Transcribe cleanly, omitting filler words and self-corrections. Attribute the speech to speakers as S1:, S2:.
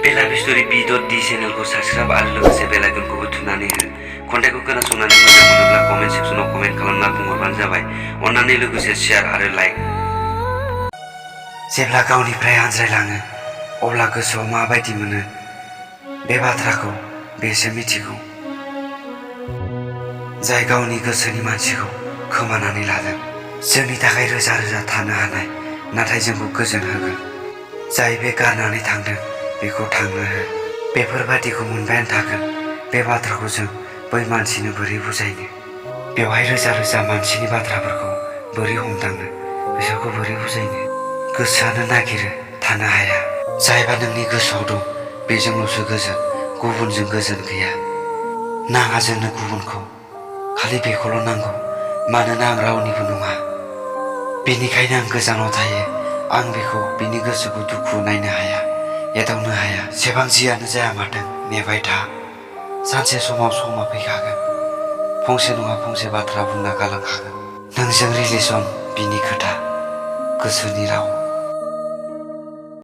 S1: बेला बिस्टरि B.D चेनेलखौ subscribe आरो लोगोसे बेल आइकनखौबो थुनानै हो। खन्थाइखौ खोनासंनानै मोजां मोनोब्ला कमेन्ट सेक्सनाव कमेन्ट खालामना बुंहरबानो जाबाय। अन्नानै लोगोसे शेयार आरो लाइक। जेब्ला गावनिफ्राय आनज्रायलाङो अब्ला गोसोआव माबायदि मोनो बे बाथ्राखौ बेसो मिथिगौ। जाय गावनि गोसोनि मानसिखौ खोमानानै लादों जोंनि थाखाय रोजा रोजा थानो हानाय नाथाय जोंखौ गोजोन होगोन। जाय बे गारनानै थांदों बेखौ थांनो हो। बेफोरबादिखौ मोनबायानो थागोन। बे बाथ्राखौ जों बै मानसिनो बोरै बुजायनो? बेवहाय रोजा रोजा मानसिनि बाथ्राफोरखौ बोरै हमदांनो? बिसोरखौ बोरै बुजायनो? गोसोआनो नागिरो थानो हाया। जायबा नोंनि गोसोआव दं बेजोंल'सो गोजोन, गुबुनजों गोजोन गैया। नाङा जोंनो गुबुनखौ, खालि बेखौल' नांगौ। मानोना आं रावनिबो नङा, बेनिखायनो आं गोजानाव थायो। आं बेखौ बिनि गोसोखौ दुखु नायनो हाया, एदावनो हाया। जेसेबां जियानो जाया माथों नेबाय था, सानसे समाव समा फैखागोन। फंसे नङा फंसे बाथ्रा बुंना गालांखागोन। नोंजों रिलेसन बिनि खोथा, गोसोनि राव।